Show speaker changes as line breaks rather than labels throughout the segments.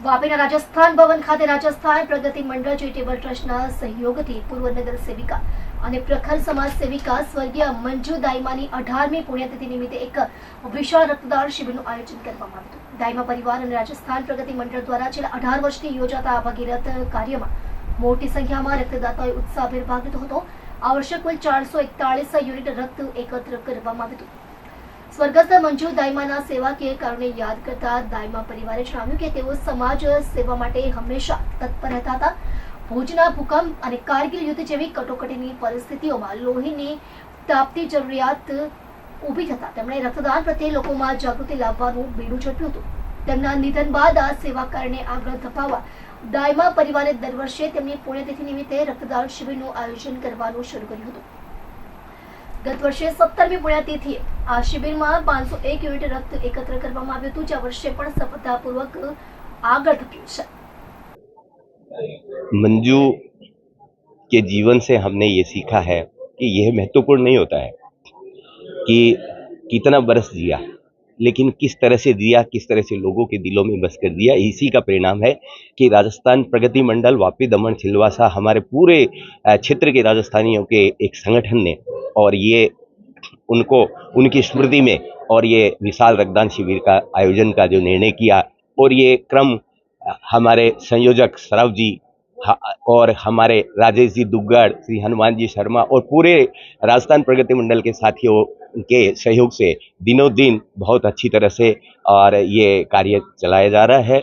વાપીના રાજસ્થાન ભવન ખાતે રાજસ્થાન પ્રગતિ મંડળ ચેરિટેબલ ટ્રસ્ટના સહયોગથી પૂર્વ નગર સેવિકા અને પ્રખર સમાજ સેવિકા સ્વર્ગીય મંજુ દાઈમાની 18મી પુણ્યતિથિ નિમિત્તે એક વિશાળ રક્તદાન શિબિરનું આયોજન કરવામાં આવ્યું હતું। દાઈમા પરિવાર અને રાજસ્થાન પ્રગતિ મંડળ દ્વારા છેલ્લા 18 વર્ષથી યોજાતા આ ભગીરથ કાર્યમાં મોટી સંખ્યામાં રક્તદાતાઓએ ઉત્સાહભેર ભાગ લીધો હતો। આ વર્ષે કુલ 441 યુનિટ રક્ત એકત્ર કરવામાં આવ્યું હતું। સ્વર્ગસ્થ મંજુ દાઈમાના સેવાકીય કારણે યાદ કરતા દાઈમા પરિવારે જણાવ્યું કે તેઓ સમાજ સેવા માટે હંમેશા તત્પર રહેતા હતા। ભુજના ભૂકંપ અને કારગિલ યુદ્ધ જેવી કટોકટીની પરિસ્થિતિઓમાં લોહીની તાપતી જરૂરિયાત ઊભી થતા તેમણે રક્તદાન પ્રત્યે લોકોમાં જાગૃતિ લાવવાનું બીડું ઝડપ્યું હતું। તેમના નિધન બાદ આ સેવા કારણે આગળ ધપાવવા દાઈમા પરિવારે દર વર્ષે તેમની પુણ્યતિથિ નિમિત્તે રક્તદાન શિબિરનું આયોજન કરવાનું શરૂ કર્યું હતું। ગત વર્ષે 17મી પુણ્યતિથિએ આ શિબિરમાં 501 યુનિટ રક્ત એકત્ર કરવામાં આવ્યું હતું, જે આ વર્ષે પણ સફળતાપૂર્વક આગળ ધપ્યું છે।
मंजू के जीवन से हमने ये सीखा है कि यह महत्वपूर्ण नहीं होता है कि कितना बरस जिया, लेकिन किस तरह से जिया, किस तरह से लोगों के दिलों में बस कर दिया। इसी का परिणाम है कि राजस्थान प्रगति मंडल वापी दमन सिलवासा हमारे पूरे क्षेत्र के राजस्थानियों के एक संगठन ने और ये उनको उनकी स्मृति में और ये विशाल रक्तदान शिविर का आयोजन का जो निर्णय किया, और ये क्रम हमारे संयोजक सराव जी और हमारे राजेश जी दुग्गड़, श्री हनुमान जी शर्मा और पूरे राजस्थान प्रगति मंडल के साथियों के सहयोग से दिनों दिन बहुत अच्छी तरह से और ये कार्य चलाया जा रहा है।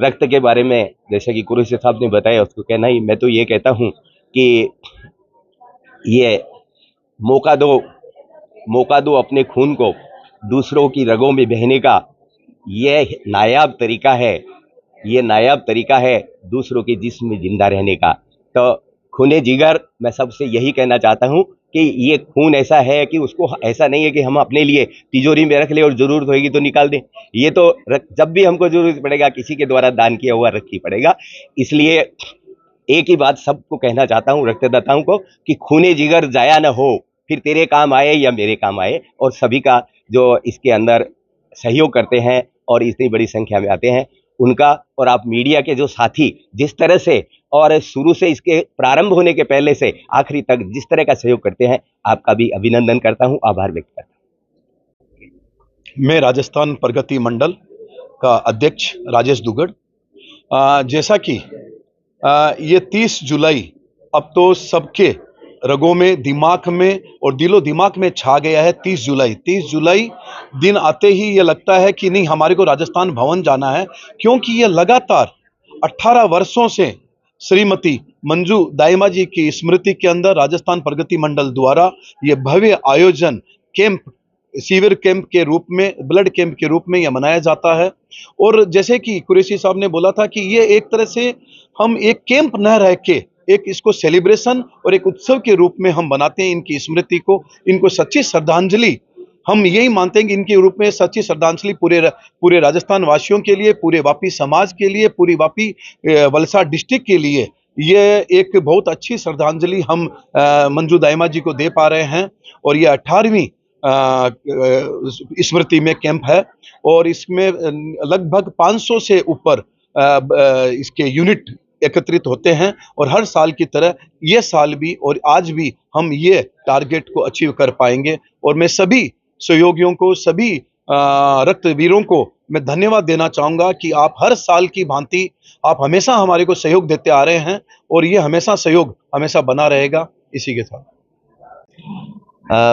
रक्त के बारे में जैसा कि कुरैशी साहब ने बताया, उसको कहना ही, मैं तो ये कहता हूँ कि ये मौका दो अपने खून को दूसरों की रगों में बहने का। ये नायाब तरीका है दूसरों के जिस्म में जिंदा रहने का। तो खूने जिगर, मैं सबसे यही कहना चाहता हूँ कि ये खून ऐसा है कि उसको ऐसा नहीं है कि हम अपने लिए तिजोरी में रख ले और जरूरत होगी तो निकाल दें। ये तो जब भी हमको जरूरत पड़ेगा किसी के द्वारा दान किया हुआ रख ही पड़ेगा। इसलिए एक ही बात सबको कहना चाहता हूँ, रक्तदाताओं को, कि खूने जिगर जाया न हो, फिर तेरे काम आए या मेरे काम आए। और सभी का जो इसके अंदर सहयोग करते हैं और इतनी बड़ी संख्या में आते हैं, उनका और आप मीडिया के जो साथी जिस तरह से और शुरू से इसके प्रारंभ होने के पहले से आखिरी तक जिस तरह का सहयोग करते हैं, आपका भी अभिनंदन करता हूं, आभार व्यक्त करता हूं।
मैं राजस्थान प्रगति मंडल का अध्यक्ष राजेश दुग्गड़। जैसा कि ये 30 जुलाई अब तो सबके रगों में, दिमाग में और दिलो दिमाग में छा गया है। 30 जुलाई दिन आते ही ये लगता है कि नहीं, हमारे को राजस्थान भवन जाना है, क्योंकि ये लगातार 18 वर्षों से श्रीमती मंजू दाइमा जी की स्मृति के अंदर राजस्थान प्रगति मंडल द्वारा ये भव्य आयोजन कैंप, शिविर कैंप के रूप में, ब्लड कैंप के रूप में यह मनाया जाता है। और जैसे कि कुरैशी साहब ने बोला था कि ये एक तरह से हम एक कैंप न रह के एक इसको सेलिब्रेशन और एक उत्सव के रूप में हम बनाते हैं। इनकी स्मृति को, इनको सच्ची श्रद्धांजलि, हम यही मानते हैं कि इनके रूप में सच्ची श्रद्धांजलि पूरे राजस्थान वासियों के लिए, पूरे वापी समाज के लिए, पूरी वापी वलसाड डिस्ट्रिक्ट के लिए ये एक बहुत अच्छी श्रद्धांजलि हम मंजू दाइमा जी को दे पा रहे हैं। और ये 18वीं स्मृति में कैंप है और इसमें लगभग 500 से ऊपर इसके यूनिट एकत्रित होते हैं। और हर साल की तरह ये साल भी और आज भी हम ये टारगेट को अचीव कर पाएंगे। और मैं सभी सहयोगियों को, सभी रक्तवीरों को मैं धन्यवाद देना चाहूँगा कि आप हर साल की भांति आप हमेशा हमारे को सहयोग देते आ रहे हैं और ये हमेशा सहयोग हमेशा बना रहेगा। इसी के साथ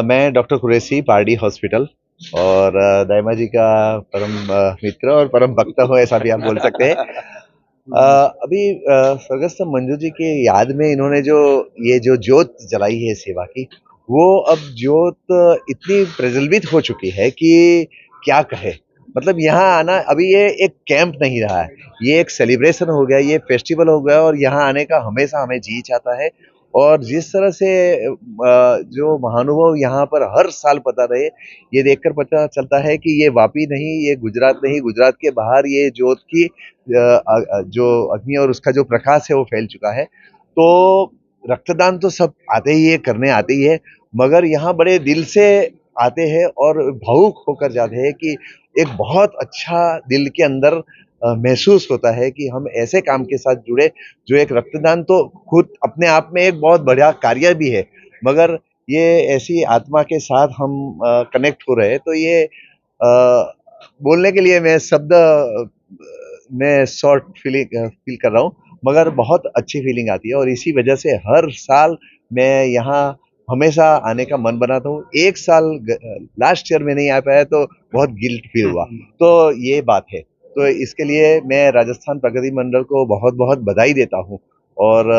मैं डॉक्टर कुरैशी, पारडी हॉस्पिटल, और दाइमा जी का परम मित्र और परम भक्त हो, ऐसा भी आप बोल सकते हैं। अभी स्वर्गस्थ मंजू जी के याद में इन्होंने जो ज्योत जलाई है सेवा की, वो अब ज्योत इतनी प्रज्वलित हो चुकी है कि क्या कहे। मतलब यहाँ आना अभी ये एक कैंप नहीं रहा है, ये एक सेलिब्रेशन हो गया, ये फेस्टिवल हो गया और यहाँ आने का हमेशा हमें जी चाहता है। और जिस तरह से जो महानुभाव यहाँ पर हर साल पता रहे, ये देखकर पता चलता है कि ये वापी नहीं, ये गुजरात नहीं, गुजरात के बाहर ये ज्योत की जो अग्नि और उसका जो प्रकाश है वो फैल चुका है। तो रक्तदान तो सब आते ही है, करने आते ही है, मगर यहाँ बड़े दिल से आते हैं और भावुक होकर जाते हैं कि एक बहुत अच्छा दिल के अंदर महसूस होता है कि हम ऐसे काम के साथ जुड़े, जो एक रक्तदान तो खुद अपने आप में एक बहुत बढ़िया कार्य भी है, मगर ये ऐसी आत्मा के साथ हम कनेक्ट हो रहे हैं, तो ये बोलने के लिए मैं शब्द मैं शॉर्ट फील कर रहा हूँ, मगर बहुत अच्छी फीलिंग आती है और इसी वजह से हर साल मैं यहाँ हमेशा आने का मन बनाता हूँ। एक साल लास्ट ईयर में नहीं आ पाया तो बहुत गिल्ट फील हुआ, तो ये बात है। तो इसके लिए मैं राजस्थान प्रगति मंडल को बहुत बहुत बधाई देता हूँ और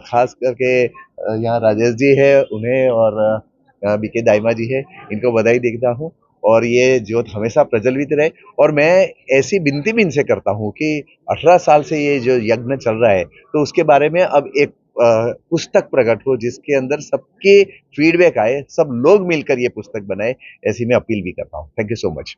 खास करके यहाँ राजेश जी है उन्हें और बीके दाइमा जी है, इनको बधाई देता हूँ और ये ज्योत हमेशा प्रज्वलित रहे। और मैं ऐसी विनती भी इनसे करता हूँ कि 18 साल से ये जो यज्ञ चल रहा है, तो उसके बारे में अब एक पुस्तक प्रकट हो जिसके अंदर सबके फीडबैक आए, सब लोग मिलकर ये पुस्तक बनाए, ऐसी मैं अपील भी करता हूँ। Thank you so much.